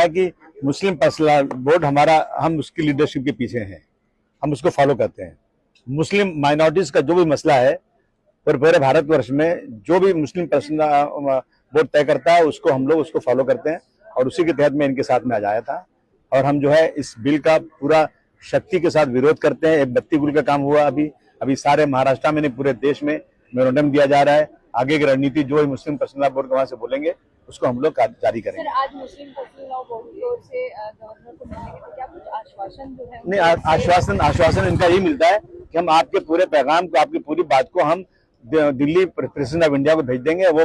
है कि मुस्लिम personal board हमारा, हम उसकी लीडरशिप के पीछे हैं, हम उसको फॉलो करते हैं। मुस्लिम माइनॉरिटीज का जो भी मसला है और पूरे भारतवर्ष में जो भी मुस्लिम पर्सनल बोर्ड तय करता है उसको हम लोग उसको फॉलो करते हैं, और उसी के तहत मैं इनके साथ में आ जाया था। और हम जो है इस बिल का पूरा शक्ति के साथ विरोध करते हैं। एक 32 गुल का काम हुआ अभी सारे महाराष्ट्र में नहीं, पूरे देश में मेमोरेंडम दिया जा रहा है। आगे की रणनीति जो मुस्लिम पर्सनल बोर्ड के वहां से बोलेंगे उसको हम लोग जारी करेंगे। सर, आज मुस्लिम पर्सनल लॉ बोर्ड की ओर से गवर्नर को मिलने के क्या कुछ आश्वासन जो है? नहीं, आश्वासन इनका यही मिलता है कि हम आपके पूरे पैगाम को, आपकी पूरी बात को हम दिल्ली प्रेसिडेंट ऑफ इंडिया को भेज देंगे। वो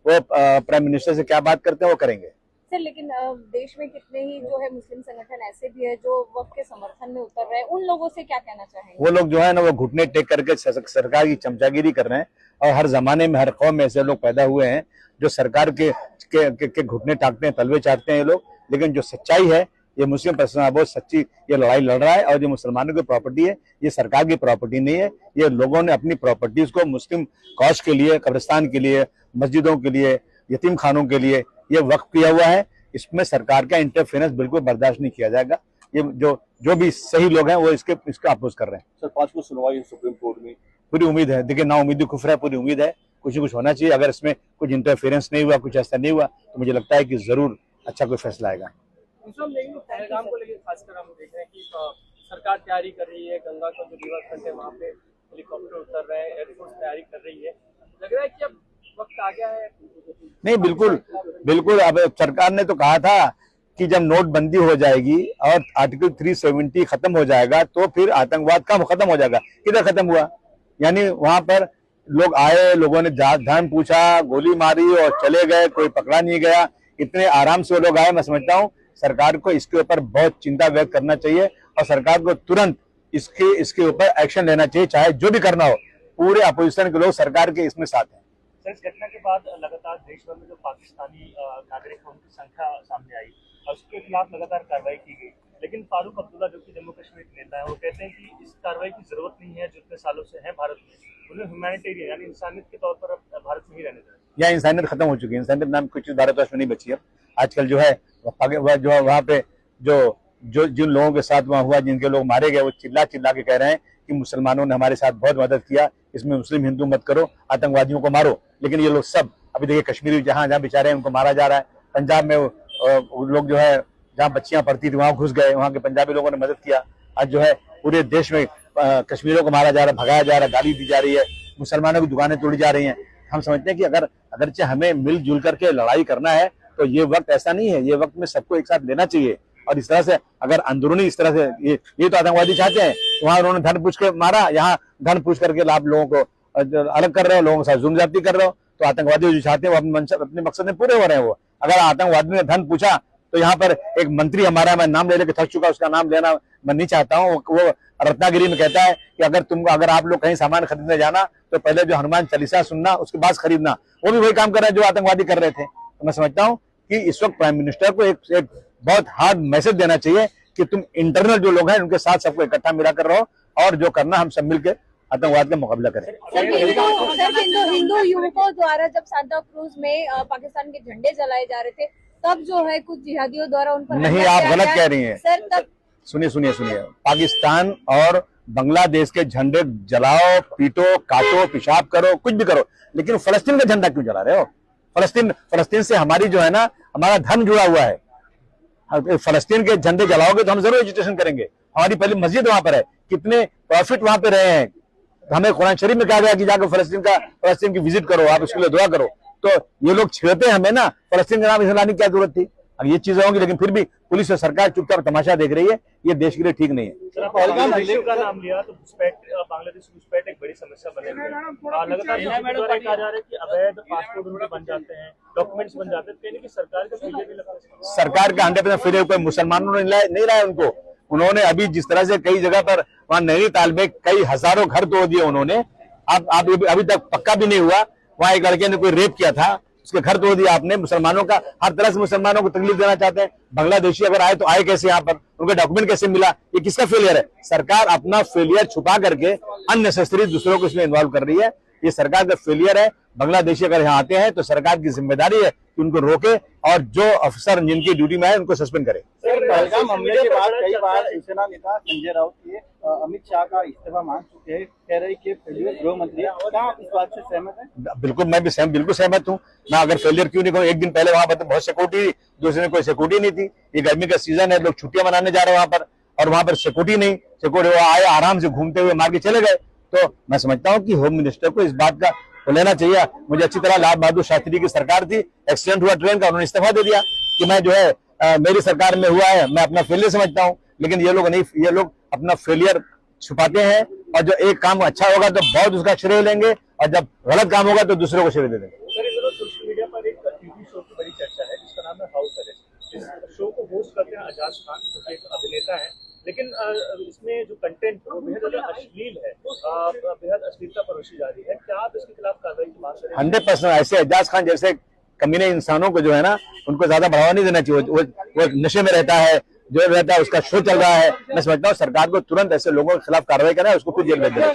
प्राइम मिनिस्टर से क्या बात करते हैं वो करेंगे। सर, लेकिन देश में कितने ही जो है मुस्लिम संगठन ऐसे भी है जो वक्त के समर्थन में उतर रहे हैं, उन लोगों से क्या कहना चाहेंगे? वो लोग जो है ना वो घुटने टेक करके सरकार की चमचागिरी कर रहे हैं, और हर जमाने में हर कौम में ऐसे लोग पैदा हुए हैं जो सरकार के घुटने टाकते हैं, तलवे चाटते हैं ये लोग। लेकिन जो सच्चाई है, ये मुस्लिम पर्सनल बहुत सच्ची ये लड़ाई लड़ रहा है, और जो मुसलमानों की प्रॉपर्टी है ये सरकार की प्रॉपर्टी नहीं है। ये लोगों ने अपनी प्रॉपर्टीज को मुस्लिम कॉज के लिए, कब्रिस्तान के लिए, मस्जिदों के लिए, यतीम खानों के लिए ये वक्फ किया हुआ है। इसमें सरकार का इंटरफेरेंस बिल्कुल बर्दाश्त नहीं किया जाएगा। ये जो भी सही लोग हैं वो इसका अपोज कर रहे हैं। सर, 5 को सुनवाई सुप्रीम कोर्ट में, पूरी उम्मीद है। देखिए, ना उम्मीद कुफ्र है, पूरी उम्मीद है कुछ न कुछ होना चाहिए। अगर इसमें कुछ इंटरफेरेंस नहीं हुआ, कुछ ऐसा नहीं हुआ, तो मुझे लगता है कि जरूर अच्छा कोई फैसला आएगा। पहलगाम को लेकर खासकर हम देख रहे हैं कि सरकार तैयारी कर रही है, गंगा का जो रिवर फ्रंट है वहाँ पे हेलीकॉप्टर उतर रहे हैं, एयरफोर्स तैयारी कर रही है। लग रहा है कि अब वक्त आ गया है। नहीं, बिल्कुल। अब सरकार ने तो कहा था कि जब नोटबंदी हो जाएगी और आर्टिकल 370 खत्म हो जाएगा तो फिर आतंकवाद का खत्म हो जाएगा। किधर खत्म हुआ? यानी वहां पर लोग आए, लोगों ने धन पूछा, गोली मारी और चले गए, कोई पकड़ा नहीं गया। इतने आराम से वो लोग आए। मैं समझता हूँ सरकार को इसके ऊपर बहुत चिंता व्यक्त करना चाहिए, और सरकार को तुरंत इसके ऊपर एक्शन लेना चाहिए, चाहे जो भी करना हो। पूरे अपोजिशन के लोग सरकार के इसमें साथ हैं। सर, इस घटना के बाद लगातार देश भर में जो पाकिस्तानी नागरिक हैं उनकी संख्या सामने आई और उसके खिलाफ लगातार कार्रवाई की गई। लेकिन फारूक अब्दुल्ला जो कि जम्मू कश्मीर के नेता है, वो कहते हैं कि इस कार्रवाई की जरूरत नहीं है, जो इतने सालों से है भारत में। उन्हें ह्यूमैनिटेरियन यानी इंसानियत के तौर पर भारत में ही रहने दें। यहाँ इंसानियत खत्म हो चुकी है। इंसानियत नाम कुछ भारतवर्ष में नहीं बची। अब आजकल जो है जो वहाँ पे जो जिन लोगों के साथ वहाँ हुआ, जिनके लोग मारे गए, वो चिल्ला के कह रहे हैं कि मुसलमानों ने हमारे साथ बहुत मदद किया, इसमें मुस्लिम हिंदू मत करो, आतंकवादियों को मारो। लेकिन ये लोग सब अभी देखिए, कश्मीरी जहाँ बेचारे हैं उनको मारा जा रहा है। पंजाब में वो लोग जो है जहाँ बच्चियां पढ़ती थी वहां घुस गए, वहां के पंजाबी लोगों ने मदद किया। आज जो है पूरे देश में कश्मीरियों को मारा जा रहा है, भगाया जा रहा है, गाली दी जा रही है, मुसलमानों की दुकानें तोड़ी जा रही हैं। हम समझते हैं कि अगरचे हमें मिलजुल करके लड़ाई करना है तो ये वक्त ऐसा नहीं है, ये वक्त में सबको एक साथ लेना चाहिए। और इस तरह से अगर अंदरूनी इस तरह से ये तो आतंकवादी चाहते हैं, वहां उन्होंने धन पूछ के मारा, यहाँ धन पूछ करके आप लोगों को अलग कर रहे हो, लोगों के साथ जुल्म ज्यादती कर रहे हो। तो आतंकवादी जो चाहते हैं वो अपने मकसद में पूरे हो रहे हैं। वो अगर आतंकवादी ने धन पूछा तो यहाँ पर एक मंत्री हमारा, मैं नाम ले लेके थक चुका, उसका नाम लेना मैं नहीं चाहता हूँ, वो रत्नागिरी में कहता है कि अगर आप लोग कहीं सामान खरीदने जाना तो पहले जो हनुमान चालीसा सुनना, उसके बाद खरीदना। वो भी वही काम कर रहे हैं जो आतंकवादी कर रहे थे। तो मैं समझता हूँ कि इस वक्त प्राइम मिनिस्टर को एक बहुत हार्ड मैसेज देना चाहिए कि तुम इंटरनल जो लोग हैं उनके साथ सबको इकट्ठा मिला कर रहो, और जो करना हम सब मिलकर आतंकवाद का मुकाबला करें। हिंदू युवकों द्वारा जब सांता क्रूज में पाकिस्तान के झंडे जलाए जा रहे थे, तब जो है कुछ जिहादियों द्वारा उन पर नहीं, आप गलत कह रही हैं सर। तब सुनिए, पाकिस्तान और बांग्लादेश के झंडे जलाओ, पीटो, काटो, पेशाब करो, कुछ भी करो, लेकिन फलस्तीन का झंडा क्यों जला रहे हो? फलस्तीन से हमारी जो है ना, हमारा धन जुड़ा हुआ है। फलस्तीन के झंडे जलाओगे तो हम जरूर एजुटेशन करेंगे। हमारी पहली मस्जिद वहां पर है, कितने प्रॉफिट वहां पे रहे हैं। हमें कुरान शरीफ में कहा गया कि जाकर फलस्तीन की विजिट करो, आप उसके लिए दुआ करो। तो ये लोग छेड़ते हैं हमें ना, फलस्तीन का नाम इसे लाने की क्या जरूरत थी? अब ये चीजें होंगी, लेकिन फिर भी पुलिस और सरकार चुपचाप तमाशा देख रही है। ये देश के लिए ठीक नहीं है। का नाम लिया तो बांग्लादेश घुसपैठ एक बड़ी समस्या बने हुई है। लगातार कहा जा रहा है कि अवैध पासपोर्ट उनके बन जाते हैं, डॉक्यूमेंट्स बन जाते हैं, कि सरकार का फेलियर भी लगता है। सरकार का 100% फेलियर कोई मुसलमानों ने नहीं रहा है उनको। उन्होंने अभी जिस तरह से कई जगह पर वहां नैनीताल में कई हजारों घर तोड़ दिए उन्होंने। अभी तक पक्का भी नहीं हुआ। वहां एक लड़के ने कोई रेप किया था, उसके घर तोड़ दिया आपने। मुसलमानों का हर तरह से मुसलमानों को तकलीफ देना चाहते हैं। बांग्लादेशी अगर आए तो आए कैसे यहाँ पर, उनका डॉक्यूमेंट कैसे मिला? ये किसका फेलियर है? सरकार अपना फेलियर छुपा करके अननेसेसरी दूसरों को इसमें इन्वॉल्व कर रही है। ये सरकार का फेलियर है। बांग्लादेशी अगर यहाँ आते हैं तो सरकार की जिम्मेदारी है कि उनको रोके और जो अफसर जिनकी ड्यूटी में है उनको सस्पेंड करे। पहलगाम हमले के बाद कई बार शिवसेना नेता संजय राउत ये अमित शाह का इस्तीफा मांग चुके हैं, कह रहे कि फेलियर गृह मंत्री है। क्या आप इस बात से सहमत हैं? बिल्कुल, मैं भी बिल्कुल सहमत हूँ। मैं अगर फेलियर क्यों नहीं कहूँ, एक दिन पहले वहां पर तो बहुत सिक्योरिटी, दूसरे दिन कोई सिक्योरिटी नहीं थी। ये गर्मी का सीजन है, लोग छुट्टियां मनाने जा रहे हैं वहां पर, और वहां पर सिक्योरिटी नहीं, सिक्योरिटी वो आए आराम से घूमते हुए मार के चले गए। तो मैं समझता हूँ कि होम मिनिस्टर को इस बात का लेना चाहिए। मुझे अच्छी तरह लाल बहादुर शास्त्री की सरकार थी, एक्सीडेंट हुआ ट्रेन का, उन्होंने इस्तीफा दे दिया कि मैं जो है मेरी सरकार में हुआ है, मैं अपना फेलियर समझता हूँ। लेकिन ये लोग नहीं, ये लोग अपना फेलियर छुपाते हैं, और जो एक काम अच्छा होगा तो बहुत उसका श्रेय लेंगे, और जब गलत काम होगा तो दूसरों को श्रेय दे देंगे। सर, इन दिनों सोशल मीडिया पर एक टीवी शो की बड़ी चर्चा है जिसका नाम है हाउस अरेस्ट। इस शो को होस्ट करते हैं एजाज खान, जो एक अभिनेता है, लेकिन इसमें जो कंटेंट वो बेहद ज्यादा अश्लील है, बेहद अश्लीलता परोसी जा रही है। क्या आप इसके खिलाफ कार्रवाई की मांग करेंगे? 100% ऐसे एजाज खान जैसे कमीने इंसानों को जो है ना, उनको ज्यादा बढ़ावा नहीं देना चाहिए। वो नशे में रहता है, जो रहता है उसका शो चल रहा है। मैं समझता हूँ सरकार को तुरंत ऐसे लोगों के खिलाफ कार्रवाई करना है, उसको खुद जेल भेज देना।